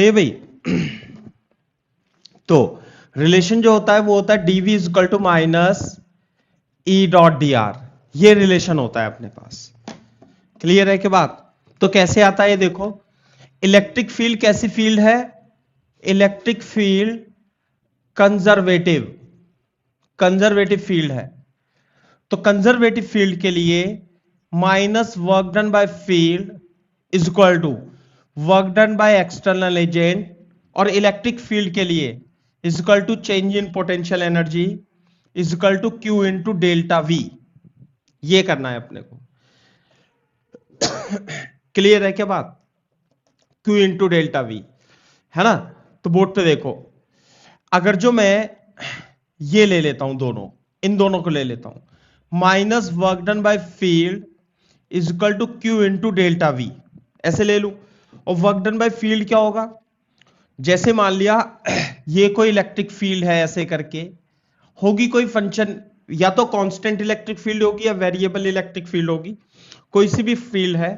सही है भाई। तो रिलेशन जो होता है वो होता है dv is equal to minus E dot D R, ये रिलेशन होता है अपने पास। क्लियर है कि बात? तो कैसे आता है ये देखो, इलेक्ट्रिक फील्ड कैसी फील्ड है? इलेक्ट्रिक फील्ड कंजर्वेटिव फील्ड है। तो कंजर्वेटिव फील्ड के लिए minus work done by field is equal to work done by external agent, और इलेक्ट्रिक फील्ड के लिए is equal to change in potential energy is equal to Q into delta V. ये करना है अपने को। क्लियर है क्या बात? क्यू इंटू डेल्टा वी, है ना? तो बोर्ड पे देखो, अगर जो मैं ये ले लेता हूं, दोनों, इन दोनों को ले लेता हूं, minus work done by field is equal to Q into delta V, ऐसे ले लूं। और वर्क डन बाय फील्ड क्या होगा? जैसे मान लिया ये कोई इलेक्ट्रिक फील्ड है, ऐसे करके होगी कोई फंक्शन, या तो कांस्टेंट इलेक्ट्रिक फील्ड होगी या वेरिएबल इलेक्ट्रिक फील्ड होगी, कोई सी भी फील्ड है।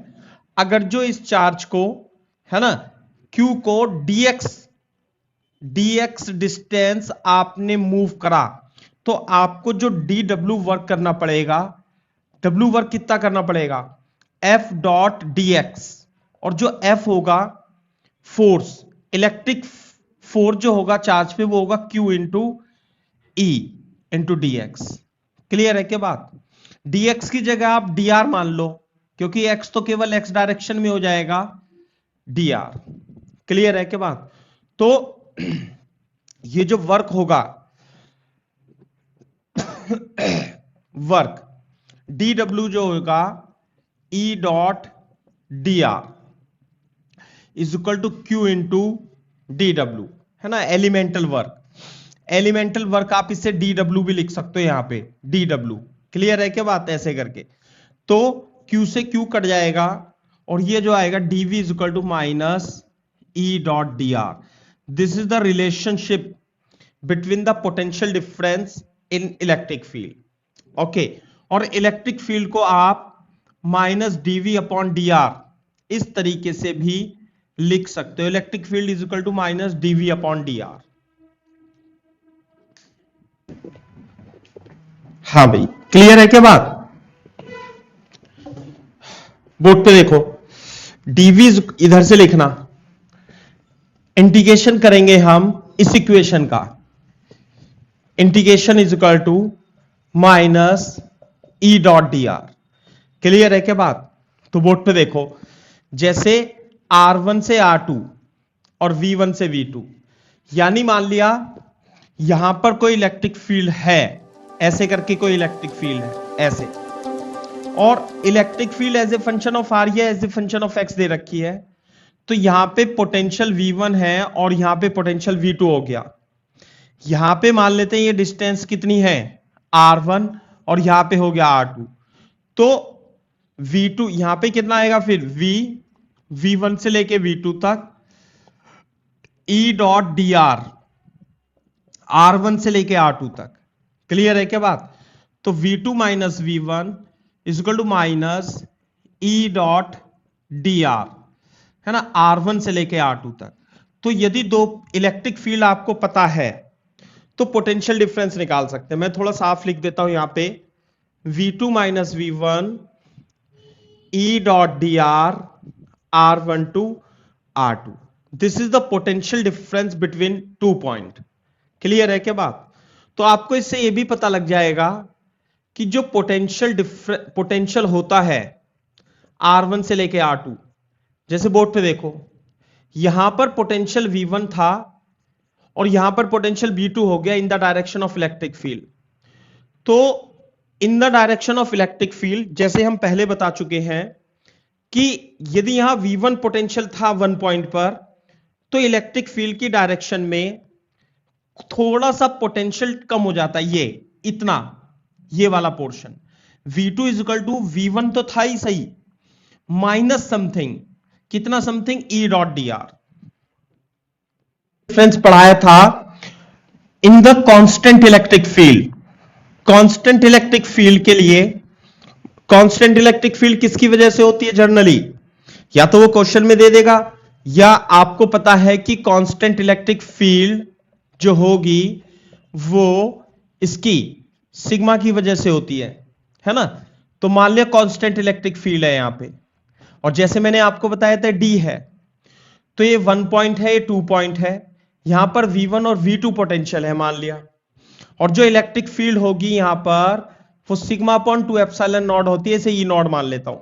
अगर जो इस चार्ज को, है ना, Q को dx डिस्टेंस आपने मूव करा, तो आपको जो dw वर्क करना पड़ेगा, w वर्क कितना करना पड़ेगा? F डॉट dx, और जो F होगा फोर्स, इलेक्ट्रिक फोर्स जो होगा चार्ज पे, वो होगा Q into E into dx। Clear है क्या बात? dx की जगह आप dr मान लो, क्योंकि x तो केवल x डायरेक्शन में हो जाएगा dr। क्लियर है क्या बात? तो ये जो वर्क होगा, वर्क dw जो होगा E dot dr is equal to Q into dw, है ना? एलिमेंटल वर्क, एलिमेंटल वर्क आप इसे dw भी लिख सकते हो, यहां पे dw। क्लियर है क्या बात? ऐसे करके तो Q से Q कट जाएगा, और ये जो आएगा dv is equal to minus E dot D R. This is the relationship between the potential difference in electric field. Okay, और इलेक्ट्रिक फील्ड को आप minus dv upon D R इस तरीके से भी लिख सकते हो। Electric field is equal to minus dv upon D R. हाँ भाई, क्लियर है क्या बात? बोर्ड पे देखो, dv इधर से लिखना, इंटीग्रेशन करेंगे हम इस इक्वेशन का, integration is equal to minus E dot D R. Clear है क्या बात? तो बोर्ड पे देखो, जैसे R1 से R2 और V1 से V2, यानी मान लिया यहां पर कोई इलेक्ट्रिक फील्ड है, ऐसे करके कोई इलेक्ट्रिक फील्ड है ऐसे, और electric field as a function of R या as a function of X दे रखी है। तो यहां पे पोटेंशियल V1 है और यहां पे पोटेंशियल V2 हो गया। यहां पे मान लेते हैं ये डिस्टेंस कितनी है, R1, और यहां पे हो गया R2। तो V2 यहां पे कितना आएगा फिर, V1 से लेके V2 तक, E dot D R R1 से लेके R2 तक। क्लियर है क्या बात? तो V2 minus V1 is equal to minus E dot D R, है ना, R1 से लेके R2 तक। तो यदि दो इलेक्ट्रिक फील्ड आपको पता है तो पोटेंशियल डिफरेंस निकाल सकते हैं। मैं थोड़ा साफ लिख देता हूं यहां पे, V2 minus V1 E dot D R R1 to R2। This is the potential difference between two point. Clear है क्या बात? तो आपको इससे यह भी पता लग जाएगा कि जो पोटेंशियल होता है R1 से लेके R2, जैसे बोर्ड पे देखो, यहां पर पोटेंशियल V1 था और यहां पर पोटेंशियल V2 हो गया in the direction of electric field. तो in the direction of electric field, जैसे हम पहले बता चुके हैं कि यदि यहां V1 पोटेंशियल था वन पॉइंट पर, तो इलेक्ट्रिक फील्ड की डायरेक्शन में थोड़ा सा पोटेंशियल कम हो जाता है, ये इतना, ये वाला portion. V2 is equal to V1 तो था ही सही, माइनस समथिंग, कितना something, E dot D are. Difference पढ़ाया था in the constant electric field. Constant electric field के लिए, कांस्टेंट इलेक्ट्रिक फील्ड किसकी वजह से होती है जनरली? या तो वो क्वेश्चन में दे देगा या आपको पता है कि कांस्टेंट इलेक्ट्रिक फील्ड जो होगी वो इसकी सिग्मा की वजह से होती है ना। तो मान लिया कांस्टेंट इलेक्ट्रिक फील्ड है यहां पे, और जैसे मैंने आपको बताया था डी है, तो ये 1 पॉइंट है, ये 2 पॉइंट है, यहां पर V1 और V2 पोटेंशियल है मान लिया, और जो इलेक्ट्रिक फील्ड होगी यहां पर वो सिग्मा अपॉन 2 एप्सिलॉन नॉट होती है, इसे ई नॉट मान लेता हूं।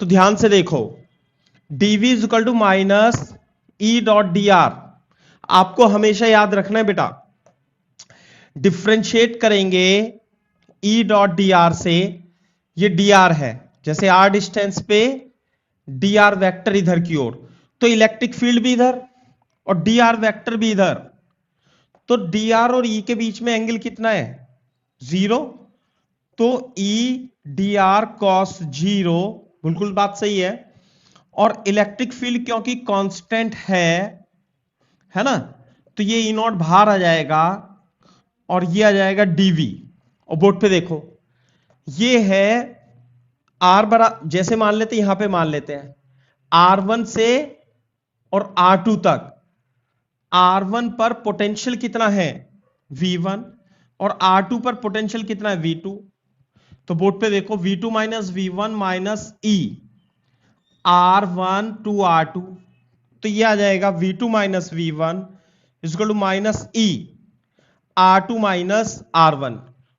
तो ध्यान से देखो, dv is equal to minus E dot D R. आपको हमेशा याद रखना है बेटा, डिफ्रेंशिएट करेंगे ई डॉट डी आर से, ये डी आर है, जैसे आर डिस्टेंस पे डी आर वैक्टर इधर की ओर, तो इलेक्ट्रिक फील्ड भी इधर और डी आर वैक्टर भी इधर, तो डी आर और ई के बीच में एंगल कितना है, 0, तो ई डी आर कॉस 0, बिल्कुल बात सही है। और इलेक्ट्रिक फील्ड क्योंकि कांस्टेंट है ना, तो ये ई नॉट बाहर आ जाएगा और ये आ जाएगा डीवी। और बोर्ड पे देखो, ये है आर बराबर, जैसे मान लेते यहां पे मान लेते हैं R1 से और R2 तक, R1 पर पोटेंशियल कितना है V1 और R2 पर पोटेंशियल कितना है V2। तो बोर्ड पे देखो V2 minus V1 minus E R1 to R2, तो ये आ जाएगा V2 minus V1 equal to minus E R2 minus R1,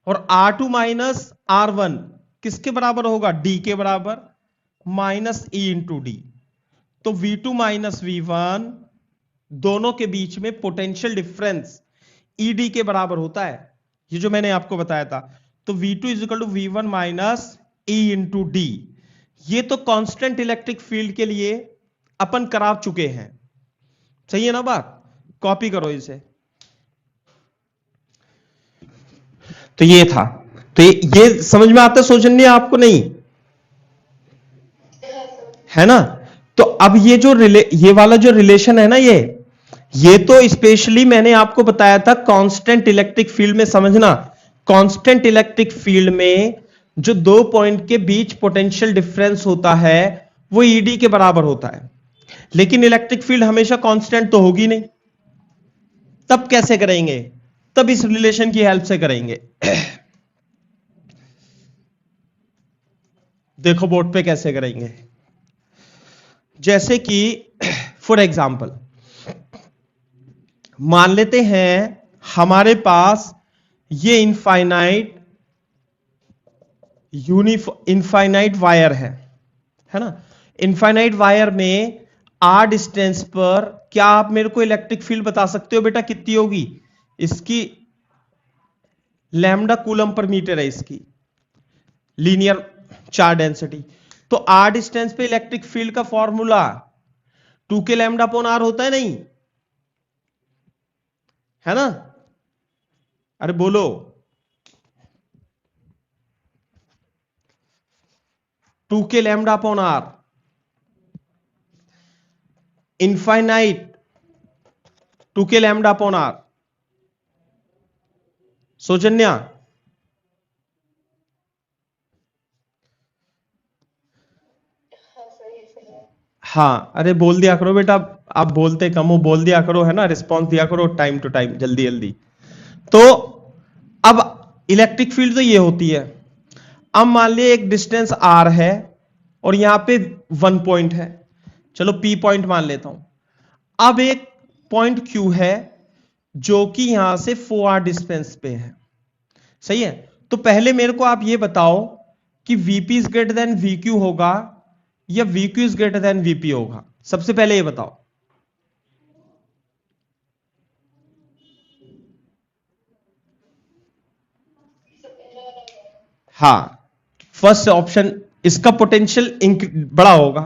और R2 माइनस R1 किसके बराबर होगा, D के बराबर, माइनस E इंटू डी। तो V2 माइनस V1 दोनों के बीच में पोटेंशियल डिफरेंस ED के बराबर होता है, ये जो मैंने आपको बताया था। तो V2 is equal to V1 minus E into D. ये तो कांस्टेंट इलेक्ट्रिक फील्ड के लिए अपन करा चुके हैं, सही है ना बात, कॉपी करो इसे। तो ये था, तो ये समझ में आता है सौजन्य आपको, नहीं है ना। तो अब ये जो ये वाला जो रिलेशन है ना, ये तो स्पेशली मैंने आपको बताया था कांस्टेंट इलेक्ट्रिक फील्ड में समझना। कांस्टेंट इलेक्ट्रिक फील्ड में जो दो पॉइंट के बीच पोटेंशियल डिफरेंस होता है वो ईडी के बराबर होता है, लेकिन इलेक्ट्रिक फील्ड हमेशा कांस्टेंट तो होगी नहीं। तब कैसे करेंगे, तब इस रिलेशन की हेल्प से करेंगे। देखो बोर्ड पे कैसे करेंगे, जैसे कि फॉर एग्जांपल मान लेते हैं हमारे पास ये इनफाइनाइट वायर है ना। इनफाइनाइट वायर में आर डिस्टेंस पर क्या आप मेरे को इलेक्ट्रिक फील्ड बता सकते हो बेटा कितनी होगी, इसकी लैम्डा कूलम पर मीटर है, इसकी लीनियर चार्ज डेंसिटी। तो आर डिस्टेंस पे इलेक्ट्रिक फील्ड का formula 2k lambda upon R होता है, नहीं है ना, अरे बोलो, two K lambda upon R, infinite 2k lambda upon R. Soujanya हाँ, अरे बोल दिया करो बेटा, आप बोलते कम हो, बोल दिया करो, है ना, रिस्पॉन्स दिया करो टाइम टू टाइम, जल्दी जल्दी। तो अब इलेक्ट्रिक फील्ड तो ये होती है। अब मान लिया एक डिस्टेंस आर है और यहां पे 1 पॉइंट है, चलो P पॉइंट मान लेता हूं। अब एक पॉइंट Q है जो कि यहां से 4r डिस्टेंस पे है, सही है। तो पहले मेरे को आप ये बताओ कि VP is greater than VQ होगा या VQ is greater than VP होगा, सबसे पहले ये बताओ। हाँ, फर्स्ट ऑप्शन, इसका पोटेंशियल बड़ा होगा।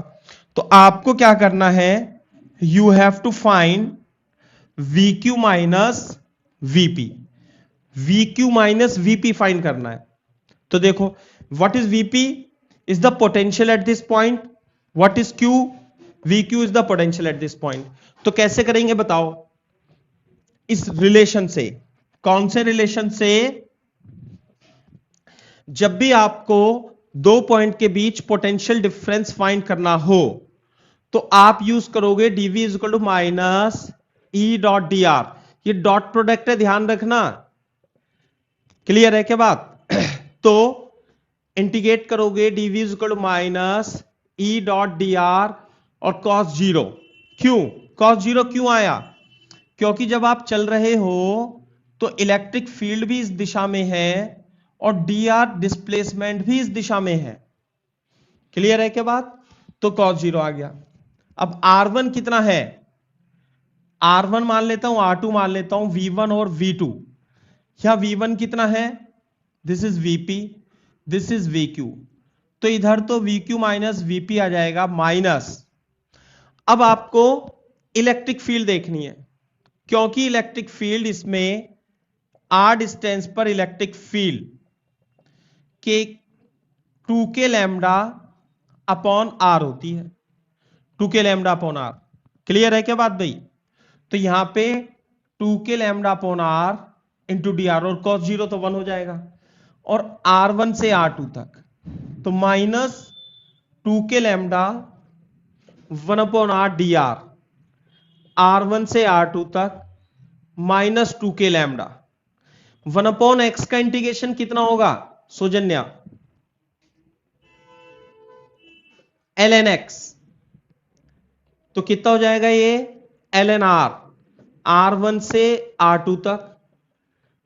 तो आपको क्या करना है, you have to find VQ minus VP, VQ minus VP find करना है। तो देखो, what is VP is the potential at this point, what is Q, VQ is the potential at this point. तो कैसे करेंगे बताओ, इस रिलेशन से, कौन से रिलेशन से, जब भी आपको दो पॉइंट के बीच पोटेंशियल डिफरेंस फाइंड करना हो तो आप यूज करोगे dv is equal to minus E dot D R. ये डॉट प्रोडक्ट है, ध्यान रखना। क्लियर है क्या बात? तो इंटीग्रेट करोगे dv is equal to minus E dot D R और cos जीरो। क्यों cos जीरो क्यों आया? क्योंकि जब आप चल रहे हो तो इलेक्ट्रिक फील्ड भी इस दिशा में है और डी आर डिस्प्लेसमेंट भी इस दिशा में है। क्लियर है क्या बात? तो cos जीरो आ गया। अब R1 कितना है? R1 मान लेता हूं, R2 मान लेता हूं, V1 और V2। यहां V1 कितना है? This is VP, this is VQ। तो इधर तो VQ माइनस VP आ जाएगा माइनस। अब आपको इलेक्ट्रिक फील्ड देखनी है, क्योंकि इलेक्ट्रिक फील्ड इसमें R डिस्टेंस पर इलेक्ट्रिक फील्ड के 2k लैम्डा अपॉन R होती है, 2k lambda upon R। Clear है क्या बात भाई? तो यहां पे 2k lambda upon R into D R, और cos जीरो तो 1 हो जाएगा, और R1 से R2 तक तो minus 2k lambda 1 upon R D R, R1 से R2 तक minus 2k lambda 1 upon x का इंटीग्रेशन कितना होगा सौजन्या? ln x। तो कितना हो जाएगा ये? ln r, R1 से R2 तक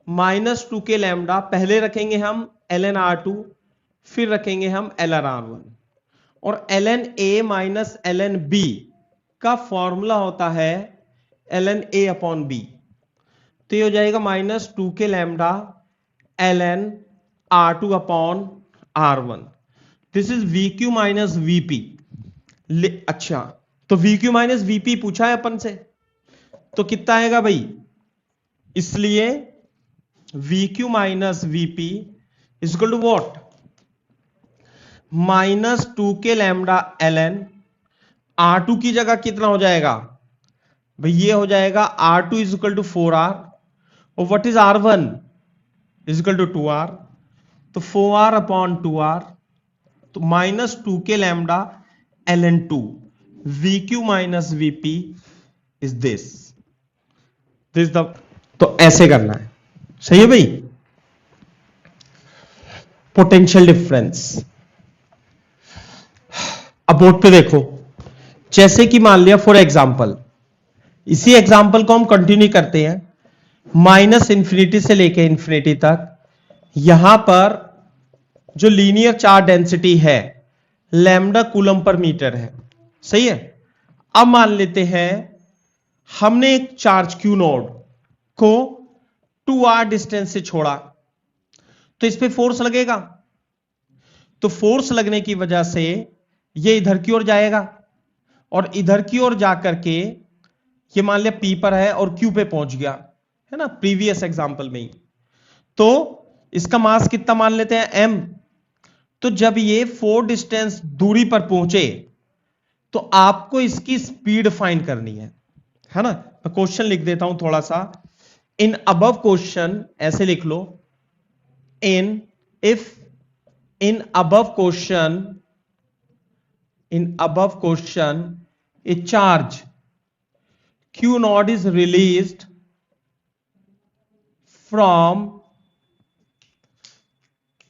माइनस 2k लैम्डा, पहले रखेंगे हम ln R2, फिर रखेंगे हम ln R1, और ln a minus ln b का फॉर्मूला होता है ln a अपॉन b। तो ये हो जाएगा minus 2k lambda ln R2 upon R1। This is VQ minus VP। अच्छा, तो VQ माइनस VP पूछा है अपन से, तो कितना आएगा भाई? इसलिए VQ minus VP is equal to what? Minus 2k lambda ln R2 की जगह कितना हो जाएगा भाई? ये हो जाएगा R2 is equal to 4R, और what is R1 is equal to 2R, तो 4R अपॉन 2R, तो minus 2k lambda ln 2। VQ minus VP is this the, तो ऐसे करना है। सही है भाई? Potential difference. अब बोर्ड पे देखो, जैसे कि मान लिया फॉर एग्जांपल, इसी एग्जांपल को हम कंटिन्यू करते हैं, माइनस इंफिनिटी से लेके इंफिनिटी तक यहां पर जो लीनियर चार्ज डेंसिटी है लैम्डा कूलम पर मीटर है। सही है? अब मान लेते हैं हमने एक चार्ज क्यू नोड को 2r डिस्टेंस से छोड़ा, तो इस पे फोर्स लगेगा, तो फोर्स लगने की वजह से ये इधर की ओर जाएगा, और इधर की ओर जाकर के ये मान लिया P पर है और Q पे पहुंच गया है ना, प्रीवियस एग्जांपल में ही। तो इसका मास कितना मान लेते हैं? m। तो जब ये 4 डिस्टेंस दूरी पर पहुंचे तो आपको इसकी स्पीड फाइंड करनी है ना। मैं क्वेश्चन लिख देता हूं थोड़ा सा। इन अबव क्वेश्चन, ऐसे लिख लो, इन above question a charge q naught is released from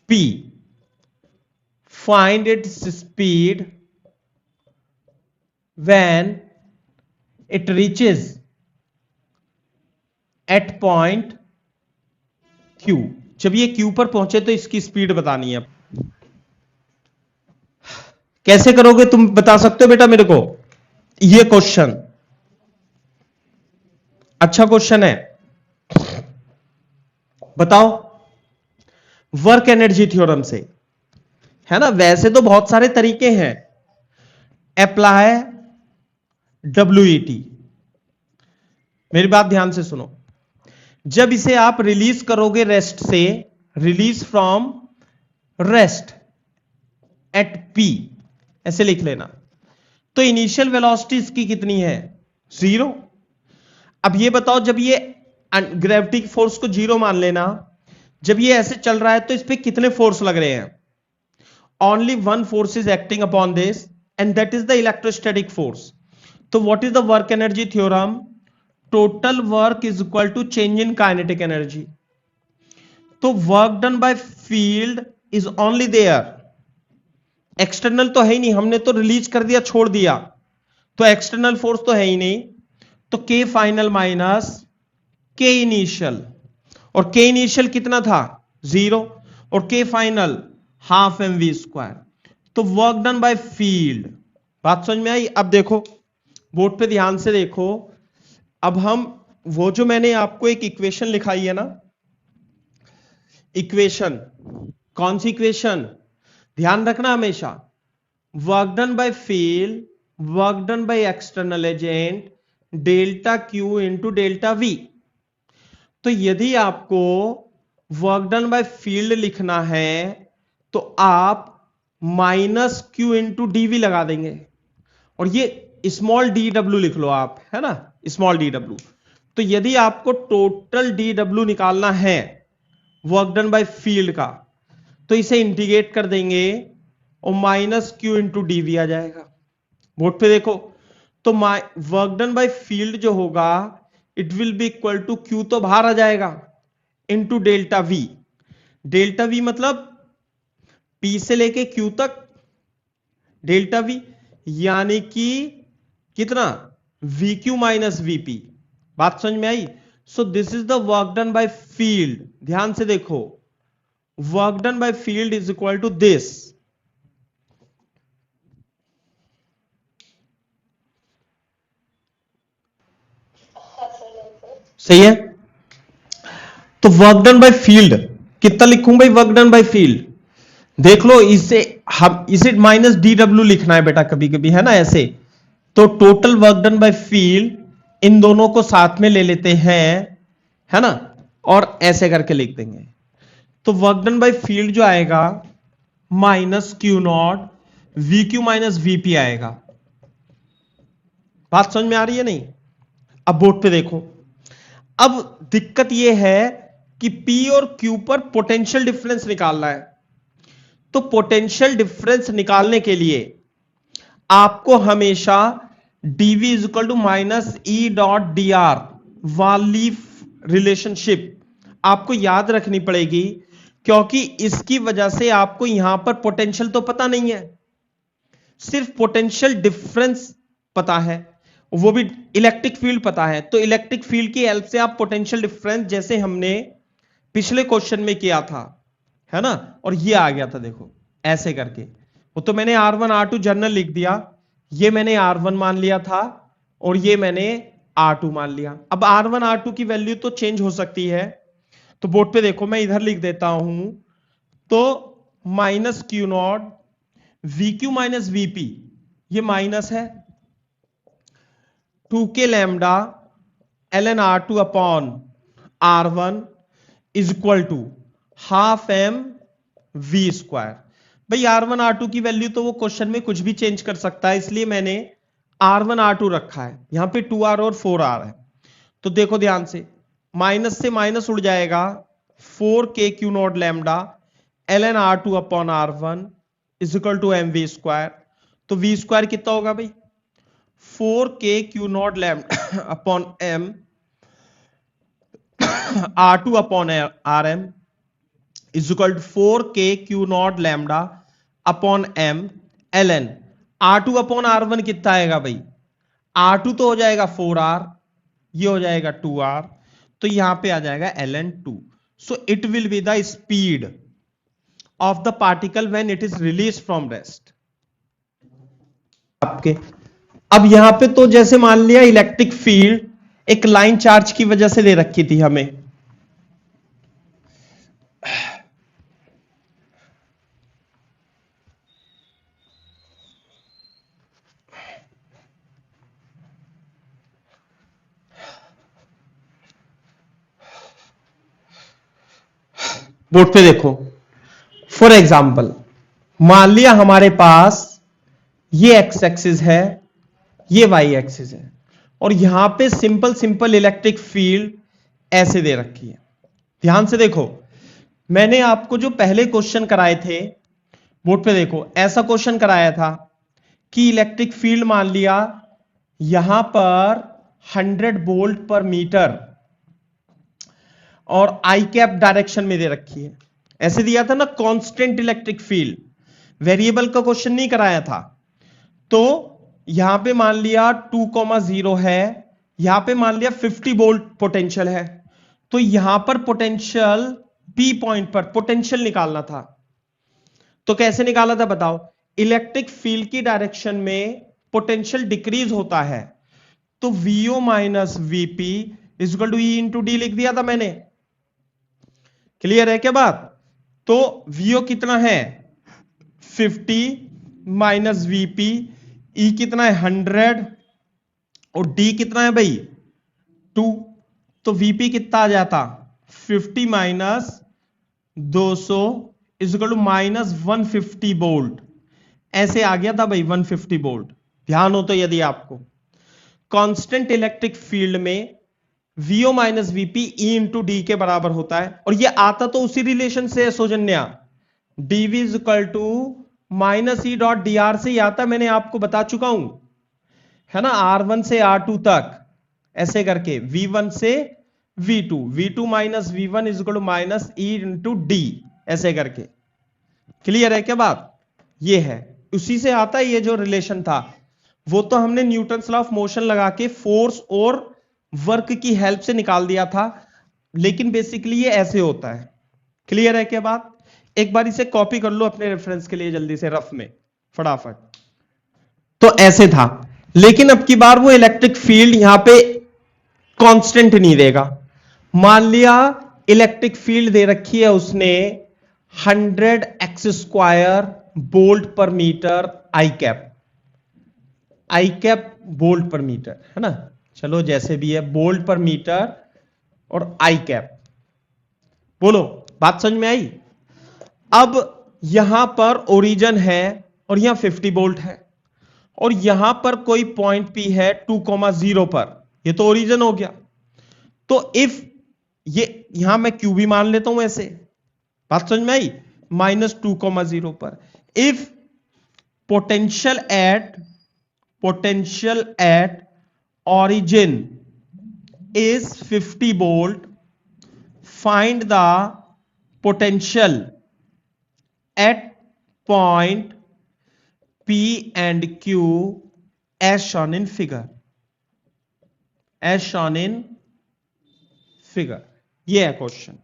P, find its speed when it reaches at point Q। जब ये Q पर पहुंचे तो इसकी स्पीड बतानी है। कैसे करोगे तुम बता सकते हो बेटा मेरे को? ये क्वेश्चन अच्छा क्वेश्चन है, बताओ। वर्क एनर्जी थ्योरम से, है ना। वैसे तो बहुत सारे तरीके हैं। Apply WET। मेरी बात ध्यान से सुनो, जब इसे आप रिलीज करोगे रेस्ट से, release from rest at P, ऐसे लिख लेना, तो इनिशियल वेलोसिटी इसकी कितनी है? 0। अब ये बताओ, जब ये ग्रेविटी की फोर्स को 0 मान लेना, जब ये ऐसे चल रहा है तो इस पे कितने फोर्स लग रहे हैं? Only one force is acting upon this, and that is the electrostatic force. तो what is the work energy theorem? Total work is equal to change in kinetic energy. तो work done by field is only there, external तो है ही नहीं, हमने तो release कर दिया, छोड़ दिया, तो एक्सटर्नल फोर्स तो है ही नहीं। तो के फाइनल माइनस के इनिशियल, और के इनिशियल कितना था? 0, और K final half M V square. तो वर्क डन बाय फील्ड, बात समझ में आई? अब देखो बोर्ड पे ध्यान से देखो, अब हम वो जो मैंने आपको एक इक्वेशन लिखाई है ना, इक्वेशन, कौन सी इक्वेशन? ध्यान रखना हमेशा, work done by field, work done by external agent, delta Q into delta we. तो यदि आपको वर्क डन बाय फील्ड लिखना है तो आप माइनस क्यू इंटू डीवी लगा देंगे, और ये स्मॉल डी डब्ल्यू लिख लो आप, है ना, स्मॉल डी डब्ल्यू। तो यदि आपको टोटल डी डब्ल्यू निकालना है वर्क डन बाय फील्ड का, तो इसे इंटीग्रेट कर देंगे और माइनस क्यू इंटू डीवी आ जाएगा। बोर्ड पे देखो, तो वर्क डन बाय फील्ड जो होगा it will be equal to Q, तो बाहर आ जाएगा, into delta V. Delta V मतलब पी से लेके क्यू तक डेल्टा वी, यानी कि कितना? V Q minus VP. बात समझ में आई? So this is the work done by field. ध्यान से देखो, work done by field is equal to this. सही है? तो वर्क डन बाय फील्ड कितना लिखूं भाई? वर्क डन बाय फील्ड देख लो, इसे हम इसे माइनस डी डब्ल्यू लिखना है बेटा कभी कभी, है ना ऐसे। तो total work done by field, इन दोनों को साथ में ले लेते हैं, है ना, और ऐसे करके लिख देंगे। तो वर्क डन बाय फील्ड जो आएगा minus Q naught V Q minus VP आएगा। बात समझ में आ रही है नहीं? अब बोर्ड पे देखो, अब दिक्कत यह है कि P और Q पर पोटेंशियल डिफरेंस निकालना है। तो पोटेंशियल डिफरेंस निकालने के लिए आपको हमेशा dv is equal to minus E dot D R वाली रिलेशनशिप आपको याद रखनी पड़ेगी, क्योंकि इसकी वजह से आपको यहां पर पोटेंशियल तो पता नहीं है, सिर्फ पोटेंशियल डिफरेंस पता है, वो भी इलेक्ट्रिक फील्ड पता है। तो इलेक्ट्रिक फील्ड की हेल्प से आप पोटेंशियल डिफरेंस, जैसे हमने पिछले क्वेश्चन में किया था, है ना, और ये आ गया था देखो ऐसे करके। वो तो मैंने R1 R2 जर्नल लिख दिया, ये मैंने R1 मान लिया था और ये मैंने R2 मान लिया। अब R1 R2 की वैल्यू तो चेंज हो सकती है, तो बोर्ड पे देखो मैं इधर लिख देता हूं, तो minus Q naught V Q minus VP, ये माइनस है 2k lambda ln R2 upon R1 is equal to half M V square. भाई R1 R2 की वैल्यू तो वो क्वेश्चन में कुछ भी चेंज कर सकता है, इसलिए मैंने R1 R2 रखा है, यहां पे 2R और 4R है। तो देखो ध्यान से, माइनस से माइनस उड़ जाएगा, 4k Q naught lambda ln R2 upon R1 is equal to M V square. तो वी स्क्वायर कितना होगा भाई? 4k Q naught lambda upon m R2 upon Rm is equal to 4k Q naught lambda upon m ln R2 upon R1 कितना आएगा भाई? R2 तो हो जाएगा 4R, ये हो जाएगा 2R, तो यहां पे आ जाएगा ln 2। So it will be the speed of the particle when it is release from rest. आपके अब यहां पे तो जैसे मान लिया इलेक्ट्रिक फील्ड एक लाइन चार्ज की वजह से दे रखी थी हमें, बोर्ड पे देखो, फॉर एग्जाम्पल मान लिया हमारे पास ये एक्स एक्सिस है, ये वाई एक्सिस है, और यहां पे सिंपल सिंपल इलेक्ट्रिक फील्ड ऐसे दे रखी है। ध्यान से देखो, मैंने आपको जो पहले क्वेश्चन कराए थे, बोर्ड पे देखो ऐसा क्वेश्चन कराया था कि इलेक्ट्रिक फील्ड मान लिया यहां पर 100 वोल्ट पर मीटर और आई कैप डायरेक्शन में दे रखी है। ऐसे दिया था ना कांस्टेंट इलेक्ट्रिक फील्ड, वेरिएबल का क्वेश्चन नहीं कराया था। तो यहां पे मान लिया 2,0 है, यहां पे मान लिया 50 वोल्ट पोटेंशियल है। तो यहां पर पोटेंशियल पी पॉइंट पर पोटेंशियल निकालना था। तो कैसे निकाला था बताओ? इलेक्ट्रिक फील्ड की डायरेक्शन में पोटेंशियल डिक्रीज होता है, तो VO minus VP equal to E into D लिख दिया था मैंने। क्लियर है क्या बात? तो वीओ कितना है 50 माइनस वीपी, ई कितना है 100 और डी कितना है भाई 2। तो वीपी कितना आ जाता 50 minus 200 equal to minus 150 volt. ऐसे आ गया था भाई 150 वोल्ट। ध्यान हो तो यदि आपको कांस्टेंट इलेक्ट्रिक फील्ड में VO minus VP E into D के बराबर होता है, और ये आता तो उसी रिलेशन से है Soujanya, DV is equal to minus E dot D R से ही आता, मैंने आपको बता चुका हूं है ना, R1 से R2 तक ऐसे करके V1 से V2, V2 minus V1 is equal to minus E into D ऐसे करके। क्लियर है क्या बात? ये है, उसी से आता है ये जो रिलेशन था, वो तो हमने न्यूटन्स लॉ ऑफ मोशन लगा के फोर्स और वर्क की हेल्प से निकाल दिया था, लेकिन बेसिकली ये ऐसे होता है। क्लियर है क्या बात? एक बार इसे कॉपी कर लो अपने रेफरेंस के लिए जल्दी से रफ में फटाफट। तो ऐसे था, लेकिन अब की बार वो इलेक्ट्रिक फील्ड यहां पे कांस्टेंट नहीं देगा। मान लिया इलेक्ट्रिक फील्ड दे रखी है उसने 100 एक्स स्क्वायर वोल्ट पर मीटर आई कैप वोल्ट पर मीटर है ना, चलो जैसे भी है वोल्ट पर मीटर और आई कैप। बोलो बात समझ में आई? अब यहां पर ओरिजिन है और यहां 50 वोल्ट है, और यहां पर कोई पॉइंट पी है 2,0 पर, ये तो ओरिजिन हो गया। तो इफ ये यहां मैं क्यू भी मान लेता हूं ऐसे, बात समझ में आई, -2,0 पर if potential at origin is 50 volt, find the potential at point P and Q as shown in figure, ये है क्वेश्चन।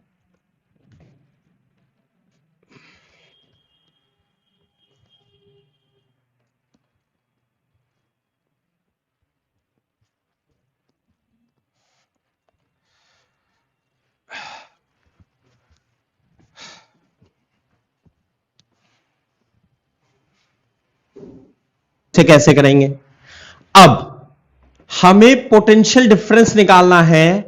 कैसे करेंगे? अब हमें पोटेंशियल डिफरेंस निकालना है,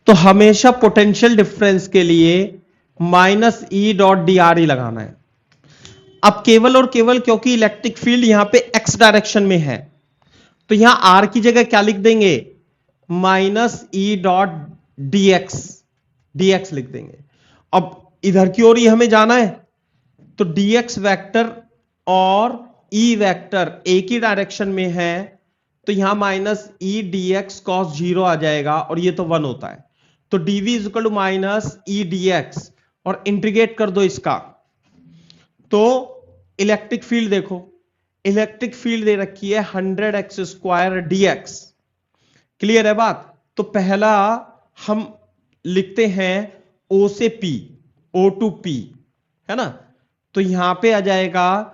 तो हमेशा पोटेंशियल डिफरेंस के लिए minus E dot D R ही लगाना है। अब केवल और केवल क्योंकि इलेक्ट्रिक फील्ड यहां पे एक्स डायरेक्शन में है, तो यहां आर की जगह क्या लिख देंगे, माइनस ई डॉट डीएक्स लिख देंगे। अब इधर की ओर ही हमें जाना है, तो डीएक्स वेक्टर और ई वेक्टर एक ही डायरेक्शन में है, तो यहां minus E D X cos 0 आ जाएगा, और ये तो 1 होता है। तो DV is equal to minus E D X, और इंटीग्रेट कर दो इसका, तो इलेक्ट्रिक फील्ड देखो, इलेक्ट्रिक फील्ड दे रखी है 100 एक्स स्क्वायर डीएक्स। क्लियर है बात? तो पहला हम लिखते हैं ओ से पी, ओ टू पी है ना, तो यहां पे आ जाएगा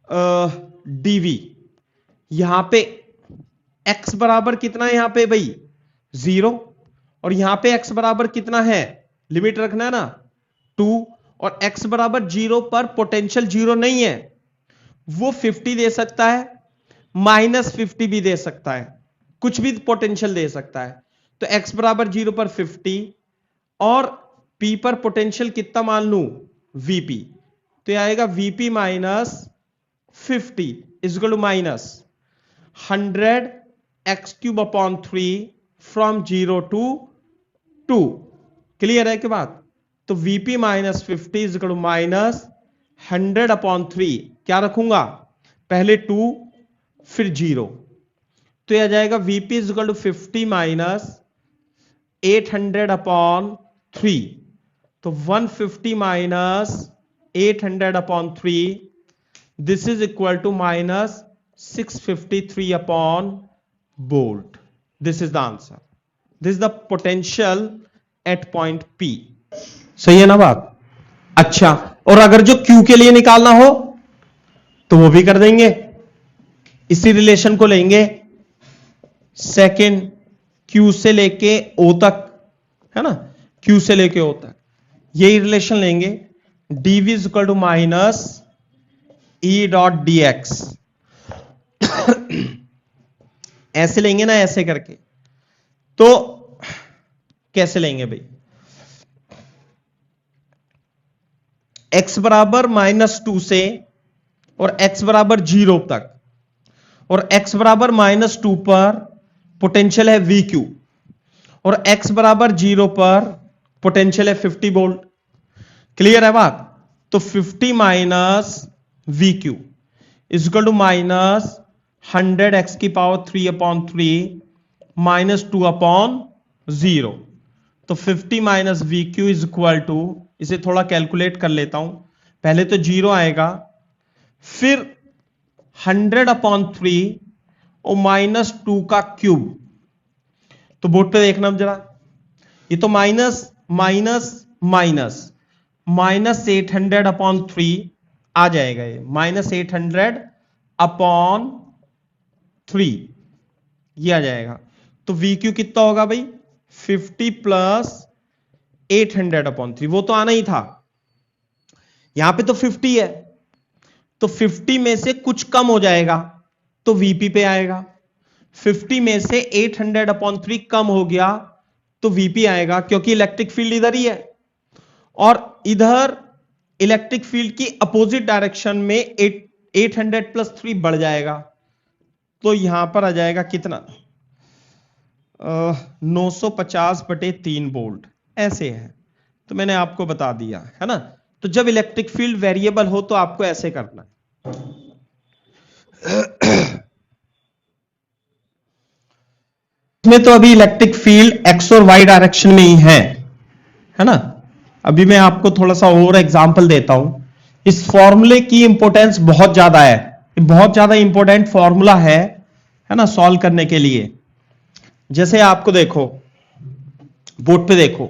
डीवी, यहां पे x बराबर कितना है यहां पे भाई 0, और यहां पे x बराबर कितना है, लिमिट रखना है ना 2, और x बराबर 0 पर पोटेंशियल 0 नहीं है, वो 50 दे सकता है, -50 भी दे सकता है, कुछ भी पोटेंशियल दे सकता है। तो x बराबर 0 पर 50 और p पर पोटेंशियल कितना मान लू vp, तो यह आएगा vp minus 50 is equal to minus 100 X cube upon 3 from 0 to 2। Clear है कि बात? तो vp minus 50 is equal to minus 100 upon 3, क्या रखूंगा, पहले 2 फिर 0, तो यह आ जाएगा VP is equal to 50 minus 800 upon 3, तो 150 minus 800 upon 3, this is equal to minus 653 upon volt. This is the answer. This is the potential at point P. सही है ना बात? अच्छा, और अगर जो Q के लिए निकालना हो तो वो भी कर देंगे. इसी रिलेशन को लेंगे, सेकेंड Q से लेके O तक, है ना, Q से लेके O तक यही रिलेशन लेंगे. dv is equal to minus E dot D X. ऐसे लेंगे ना, ऐसे करके, तो कैसे लेंगे भाई? x बराबर -2 से और x बराबर 0 तक, और x बराबर -2 पर पोटेंशियल है VQ, और x बराबर 0 पर पोटेंशियल है 50 वोल्ट. क्लियर है बात? तो 50 minus VQ is equal to minus 100x की पावर 3 अपॉन 3 माइनस 2 अपॉन 0. तो 50 minus VQ is equal to, इसे थोड़ा कैलकुलेट कर लेता हूं. पहले तो 0 आएगा, फिर 100 अपॉन 3 और माइनस 2 का क्यूब. तो बोर्ड पे देखना जरा, ये तो minus minus minus minus 800 upon 3 आ जाएगा, ये माइनस 800 अपॉन 3 ये आ जाएगा. तो VQ कितना होगा भाई? 50 प्लस 800 अपॉन 3, वो तो आना ही था. यहां पे तो 50 है, तो 50 में से कुछ कम हो जाएगा तो VP पे आएगा. 50 में से 800 अपॉन 3 कम हो गया तो VP आएगा, क्योंकि इलेक्ट्रिक फील्ड इधर ही है और इधर इलेक्ट्रिक फील्ड की अपोजिट डायरेक्शन में 800 प्लस 3 बढ़ जाएगा. तो यहां पर आ जाएगा कितना? 950/3 वोल्ट ऐसे है. तो मैंने आपको बता दिया है ना. तो जब इलेक्ट्रिक फील्ड वेरिएबल हो तो आपको ऐसे करना है. इसमें तो अभी इलेक्ट्रिक फील्ड एक्स और वाई डायरेक्शन में ही है ना. अभी मैं आपको थोड़ा सा और एग्जांपल देता हूं. इस फॉर्मूले की इंपॉर्टेंस बहुत ज्यादा है, बहुत ज्यादा इंपॉर्टेंट फॉर्मूला है ना, सॉल्व करने के लिए. जैसे आपको देखो, बोर्ड पे देखो,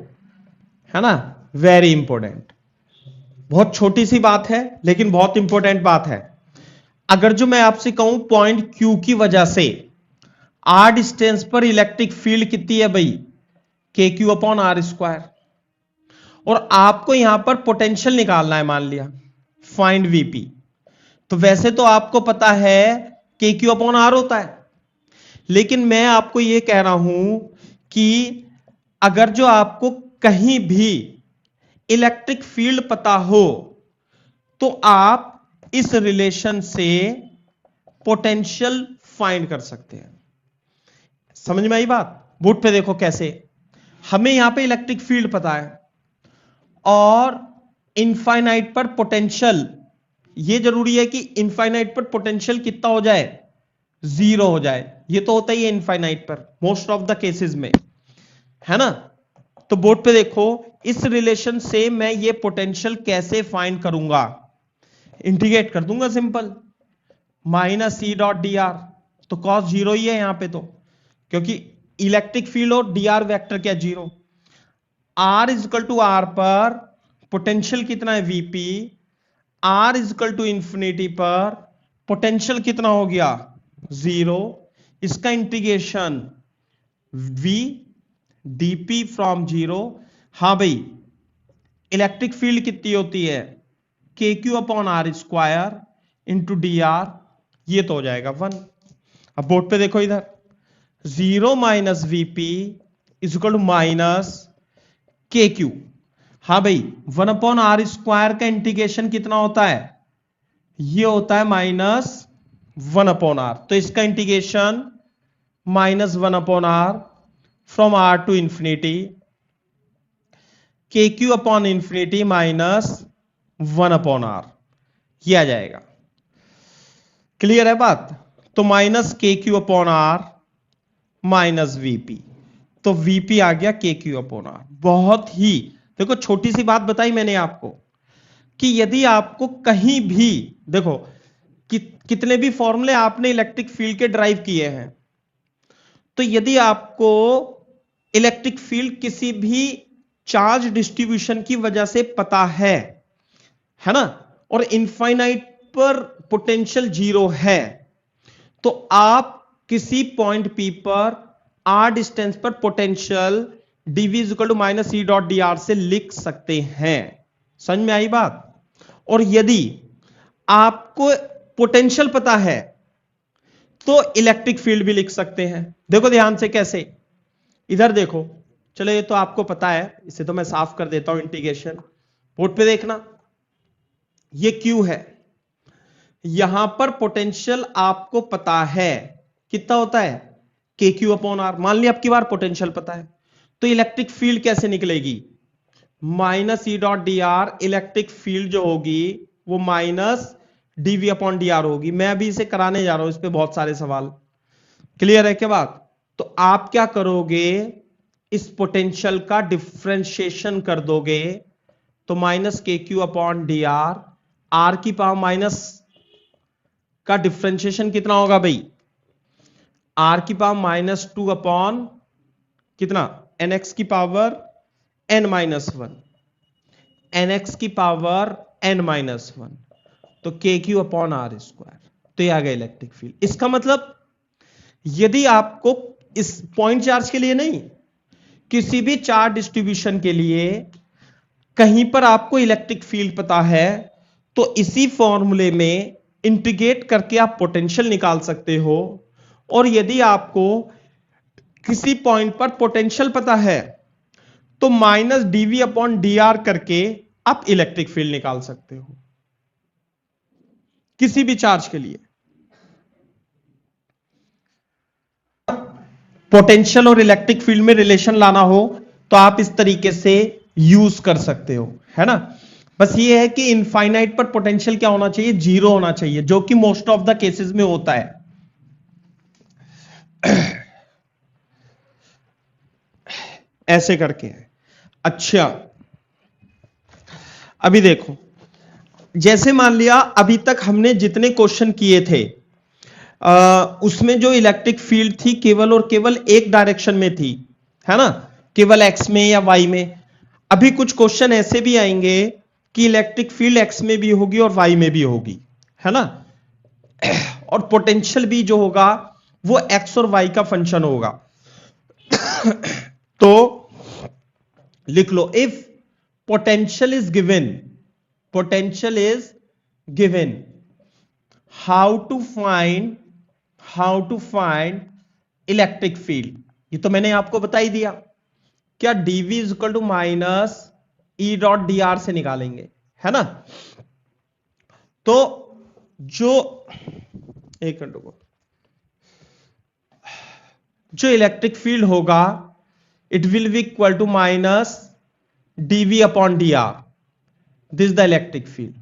है ना, वेरी इंपॉर्टेंट. बहुत छोटी सी बात है लेकिन बहुत इंपॉर्टेंट बात है. अगर जो मैं आपसे कहूं पॉइंट Q की वजह से R डिस्टेंस पर इलेक्ट्रिक फील्ड कितनी है भाई? KQ upon R square. और आपको यहां पर पोटेंशियल निकालना है, मान लिया फाइंड VP. तो वैसे तो आपको पता है KQ अपॉन R होता है, लेकिन मैं आपको यह कह रहा हूं कि अगर जो आपको कहीं भी इलेक्ट्रिक फील्ड पता हो तो आप इस रिलेशन से पोटेंशियल फाइंड कर सकते हैं. समझ में आई बात? बोर्ड पे देखो कैसे. हमें यहां पे इलेक्ट्रिक फील्ड पता है और इनफाइनाइट पर पोटेंशियल, यह जरूरी है कि इनफाइनाइट पर पोटेंशियल कितना हो जाए? 0 हो जाए. यह तो होता ही है इनफाइनाइट पर मोस्ट ऑफ द केसेस में, है ना. तो बोर्ड पे देखो, इस रिलेशन से मैं ये पोटेंशियल कैसे फाइंड करूंगा? इंटीग्रेट कर दूंगा simple, minus E dot D R. तो कॉस 0 ही है यहां पे, तो क्योंकि इलेक्ट्रिक फील्ड और dr वेक्टर क्या? 0. R is equal to R पर पोटेंशियल कितना है? VP. R is equal to infinity पर पोटेंशियल कितना हो गया? 0. इसका इंटीग्रेशन V dp फ्रॉम 0. हां भाई, इलेक्ट्रिक फील्ड कितनी होती है? KQ upon R square into dr. ये तो हो जाएगा 1. अब बोर्ड पे देखो इधर, 0 minus VP is equal to minus KQ. हां भाई, 1 अपॉन R स्क्वायर का इंटीग्रेशन कितना होता है? ये होता है माइनस 1 अपॉन R. तो इसका integration minus 1 upon R from R to infinity, KQ upon infinity minus 1 upon R. ये आ जाएगा. क्लियर है बात? तो minus K Q upon R minus VP, तो वीपी आ गया के क्यू अपॉन आर। बहुत ही देखो छोटी सी बात बताई मैंने आपको कि यदि आपको कहीं भी देखो कितने भी फॉर्मूले आपने इलेक्ट्रिक फील्ड के ड्राइव किए हैं, तो यदि आपको इलेक्ट्रिक फील्ड किसी भी चार्ज डिस्ट्रीब्यूशन की वजह से पता है ना, और इनफाइनाइट पर पोटेंशियल जीरो है, तो आप किसी पॉइंट पी पर आर डिस्टेंस पर potential dv equal to minus E dot D R से लिख सकते हैं। समझ में आई बात? और यदि आपको पोटेंशियल पता है तो इलेक्ट्रिक फील्ड भी लिख सकते हैं। देखो ध्यान से कैसे, इधर देखो, चलो ये तो आपको पता है, इसे तो मैं साफ कर देता हूं। इंटीग्रेशन बोर्ड पे देखना, ये Q है, यहां पर पोटेंशियल आपको पता है कितना होता है, के क्यू अपॉन आर। मान लिया आपकी बार पोटेंशियल पता है, तो इलेक्ट्रिक फील्ड कैसे निकलेगी, minus E dot D R. Electric field जो होगी वो minus DV upon D R होगी। मैं अभी इसे कराने जा रहा हूं, इस पे बहुत सारे सवाल। क्लियर है क्या बात? तो आप क्या करोगे, इस पोटेंशियल का डिफरेंशिएशन कर दोगे, तो minus K Q upon D R, R की पावर माइनस का डिफरेंशिएशन कितना होगा भाई, आर की पावर माइनस टू अपॉन कितना, एन एक्स की power N minus one, N X की पावर एन माइनस वन, तो K Q upon are square. तो ये आ गया इलेक्ट्रिक फील्ड। इसका मतलब यदि आपको इस पॉइंट चार्ज के लिए नहीं, किसी भी चार्ज डिस्ट्रीब्यूशन के लिए कहीं पर आपको इलेक्ट्रिक फील्ड पता है, तो इसी फॉर्मूले में इंटीग्रेट करके आप पोटेंशियल निकाल सकते हो। और यदि आपको किसी पॉइंट पर पोटेंशियल पता है, तो minus DV upon D R करके आप इलेक्ट्रिक फील्ड निकाल सकते हो किसी भी चार्ज के लिए। पोटेंशियल और इलेक्ट्रिक फील्ड में रिलेशन लाना हो तो आप इस तरीके से यूज कर सकते हो, है ना। बस ये है कि इनफाइनाइट पर पोटेंशियल क्या होना चाहिए, जीरो होना चाहिए, जो कि मोस्ट ऑफ द केसेस में होता है। ऐसे करके। अच्छा, अभी देखो, जैसे मान लिया अभी तक हमने जितने क्वेश्चन किए थे उसमें जो इलेक्ट्रिक फील्ड थी केवल और केवल एक डायरेक्शन में थी, है ना, केवल एक्स में या वाई में। अभी कुछ क्वेश्चन ऐसे भी आएंगे कि इलेक्ट्रिक फील्ड एक्स में भी होगी और वाई में भी होगी, है ना, और पोटेंशियल भी जो होगा वो एक्स और वाई का फंक्शन होगा। तो लिख लो, if potential is given, potential is given, how to find electric field, ये तो मैंने आपको बता ही दिया। क्या dv is equal to minus E dot D R से निकालेंगे, है ना। तो जो एक मिनट को, जो इलेक्ट्रिक फील्ड होगा it will be equal to minus DV upon D R, this the electric field.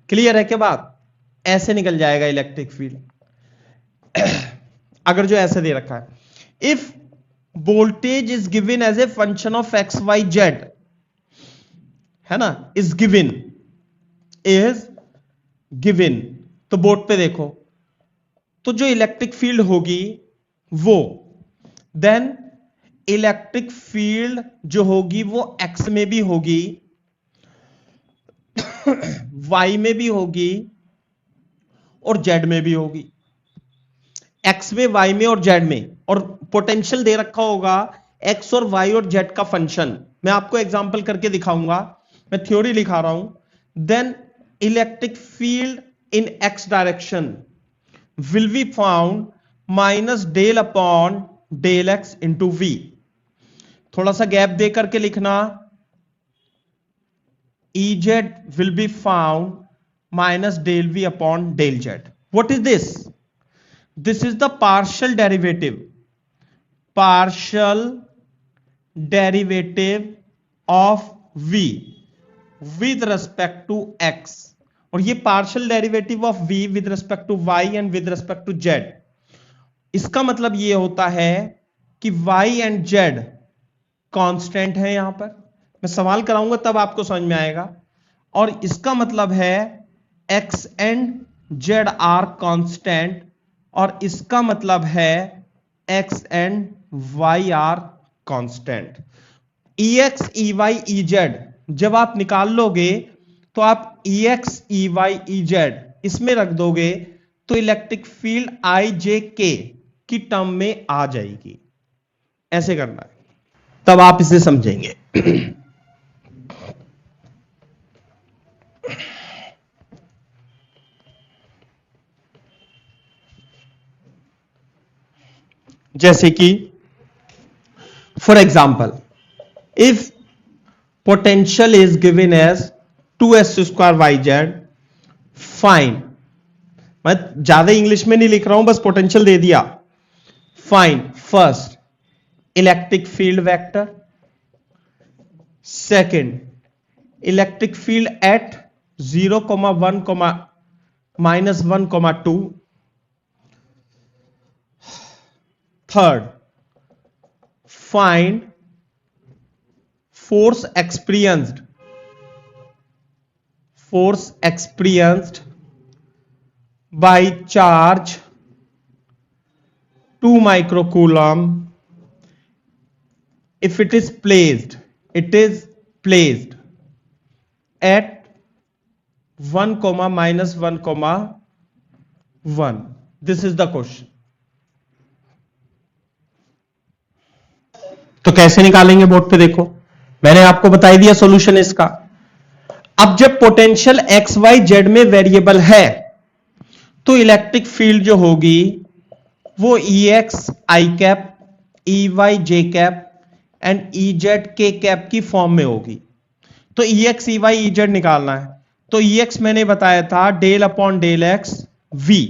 Clear है क्या बात? ऐसे निकल जाएगा इलेक्ट्रिक फील्ड। अगर जो ऐसे दे रखा है, if voltage is given as a function of X Y Z, है ना, इज गिवन, तो बोर्ड पे देखो, तो जो इलेक्ट्रिक फील्ड होगी वो, देन इलेक्ट्रिक फील्ड जो होगी वो एक्स में भी होगी, वाई में भी होगी और जेड में भी होगी। एक्स में, वाई में और जेड में, और पोटेंशियल दे रखा होगा एक्स और वाई और जेड का फंक्शन। मैं आपको एग्जांपल करके दिखाऊंगा, मैं थ्योरी लिखा रहा हूं। Then electric field in X direction will be found minus del upon del X into V. थोड़ा सा गैप दे करके लिखना, Ez will be found minus del V upon del Z. What is this? This is the partial derivative of V with respect to X. और ये partial derivative of v with respect to y and with respect to z। इसका मतलब ये होता है कि y and z constant है। यहां पर मैं सवाल कराऊंगा तब आपको समझ में आएगा। और इसका मतलब है x and z are constant, और इसका मतलब है x and y are constant. ex ey ez जब आप निकाल लोगे तो आप ex ey ez इसमें रख दोगे तो इलेक्ट्रिक फील्ड आई जे के की टर्म में आ जाएगी। ऐसे करना है, तब आप इसे समझेंगे। जैसे कि for example, if potential is given as 2s² yz, fine. मैं ज्यादा इंग्लिश में नहीं लिख रहा हूं, बस पोटेंशियल दे दिया। Find first electric field vector, second electric field at 0, 1, -1, 2, third find force experienced by charge 2 microcoulomb if it is placed at 1, -1, 1. This is the question. तो कैसे निकालेंगे बोर्ड पे देखो, मैंने आपको बता दिया सॉल्यूशन इसका। अब जब पोटेंशियल एक्स वाई जेड में वेरिएबल है तो इलेक्ट्रिक फील्ड जो होगी वो e x i cap, e y j cap and e z k cap की फॉर्म में होगी। तो e x, e y, e z निकालना है। तो ई एक्स मैंने बताया था del upon del x v,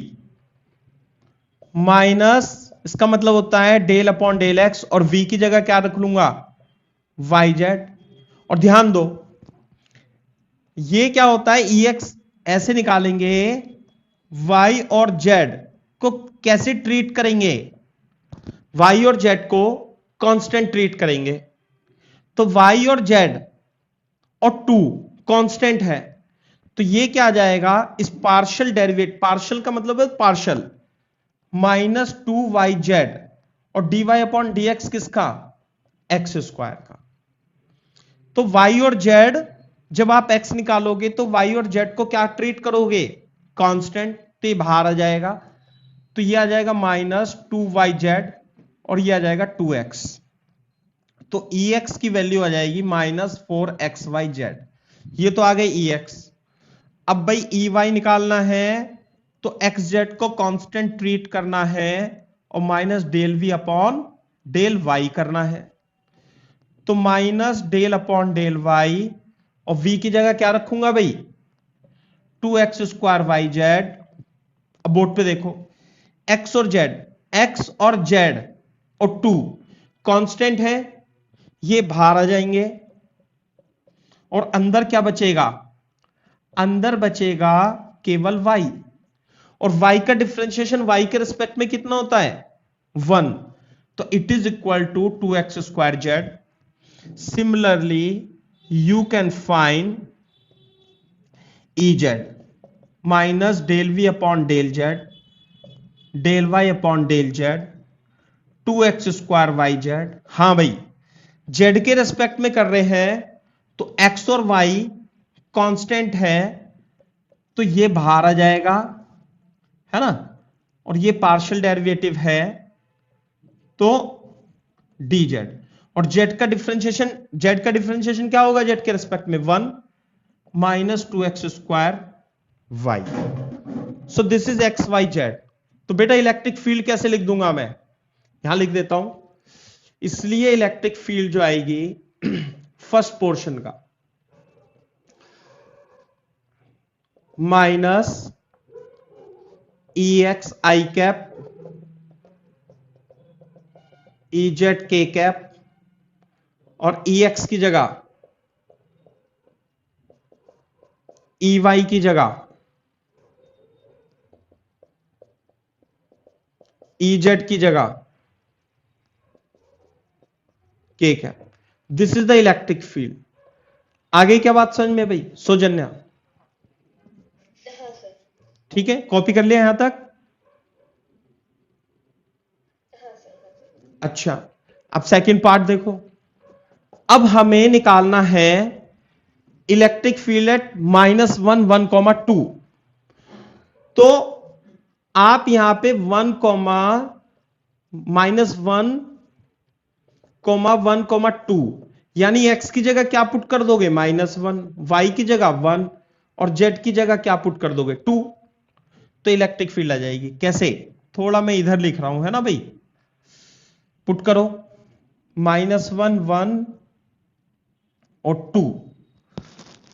minus इसका मतलब होता है डेल अपॉन डेल एक्स, और v की जगह क्या रख लूंगा, वाई जेड। और ध्यान दो ये क्या होता है, ex ऐसे निकालेंगे, y और z को कैसे ट्रीट करेंगे, y और z को कांस्टेंट ट्रीट करेंगे। तो y और z और 2 कांस्टेंट है, तो ये क्या आ जाएगा, इस पार्शियल डेरिवेट, पार्शियल का मतलब है पार्शियल, -2yz और dy अपॉन dx किसका, एक्स स्क्वायर का। तो y और z जब आप x निकालोगे तो y और z को क्या ट्रीट करोगे, कांस्टेंट, तो ये बाहर आ जाएगा। तो ये आ जाएगा -2yz और ये आ जाएगा 2x। तो ex की वैल्यू आ जाएगी -4xyz। ये तो आ गई ex। अब भाई ey निकालना है तो xz को कांस्टेंट ट्रीट करना है और minus del V upon del Y करना है। तो minus del upon del Y, और v की जगह क्या रखूंगा भाई, 2x² yz। अब बोर्ड पे देखो, x और z और 2 कांस्टेंट है, ये बाहर आ जाएंगे और अंदर क्या बचेगा, अंदर बचेगा केवल y, और y का डिफरेंशिएशन y के रिस्पेक्ट में कितना होता है, 1। तो it is equal to 2x² z। Similarly you can find Ez minus del V upon del Z, del Y upon del Z, 2x² yz। हां भाई z के रेस्पेक्ट में कर रहे हैं तो x और y कांस्टेंट है, तो ये बाहर आ जाएगा, है ना, और ये पार्शियल डेरिवेटिव है तो dz। और z का डिफरेंशिएशन क्या होगा, z के रेस्पेक्ट में 1 -2x² y। So this is X Y Z. तो बेटा इलेक्ट्रिक फील्ड कैसे लिख दूंगा मैं, यहां लिख देता हूं। इसलिए इलेक्ट्रिक फील्ड जो आएगी फर्स्ट पोर्शन का minus E x i cap E z k cap, और ई एक्स की जगह ई वाई की जगह EZ की जगह K cap. This is the electric field. आगे क्या बात समझ में भाई सौजन्या? हाँ सर। ठीक है, कॉपी कर लिया यहां तक? हाँ सर, हाँ सर। अच्छा, अब सेकंड पार्ट देखो। अब हमें निकालना है इलेक्ट्रिक फील्ड एट -1 1, 2। तो आप यहां पे 1, -1, 1, 2 यानी x की जगह क्या पुट कर दोगे? -1, y की जगह 1 और z की जगह क्या पुट कर दोगे? 2। तो इलेक्ट्रिक फील्ड आ जाएगी। कैसे? थोड़ा मैं इधर लिख रहा हूं, है ना भाई? पुट करो -1, 1 और 2,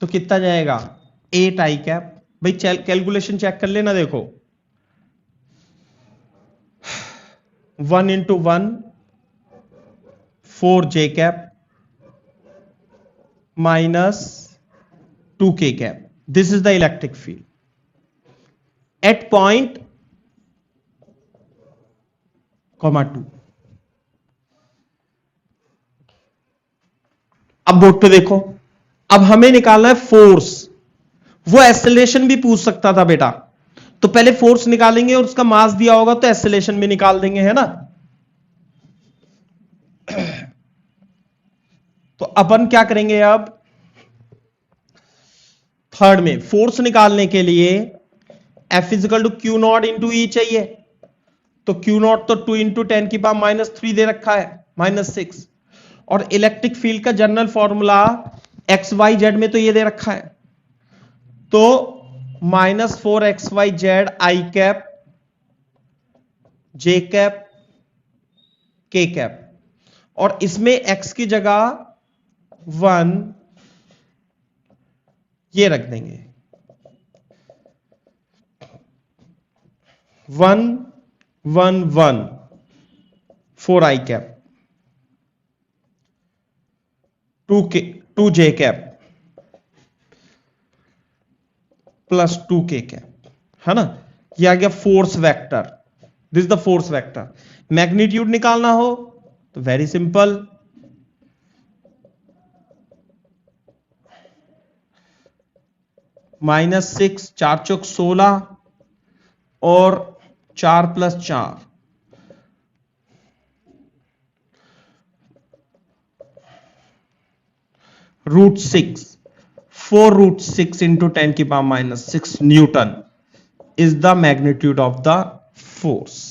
तो कितना जाएगा? 8 आई कैप। भाई कैलकुलेशन चेक कर लेना, देखो 1 × 1 4 जे कैप -2 के cap. This is the electric field at point, 2। अब बोर्ड पे देखो, अब हमें निकालना है फोर्स। वो एक्सेलरेशन भी पूछ सकता था बेटा, तो पहले फोर्स निकालेंगे और उसका मास दिया होगा तो एक्सेलरेशन भी निकाल देंगे, है ना? तो अपन क्या करेंगे अब? थर्ड में फोर्स निकालने के लिए F = Q0 × E चाहिए। तो Q0 तो 2 × 10⁻³ दे रखा है, -6। और इलेक्ट्रिक फील्ड का जनरल फॉर्मूला XYZ में तो ये दे रखा है, तो -4XYZ I cap J cap K cap. और इसमें x की जगह 1 ये रख देंगे, 1 1 1 4 आई कैप 2 जे कैप +2 के कैप, है ना? ये आ गया force vector. This is the force vector. Magnitude निकालना हो तो वेरी सिंपल, -6 4 चौक 16 और 4 + 4 √6, 4√6 × 10⁻⁶ Newton is the magnitude of the force।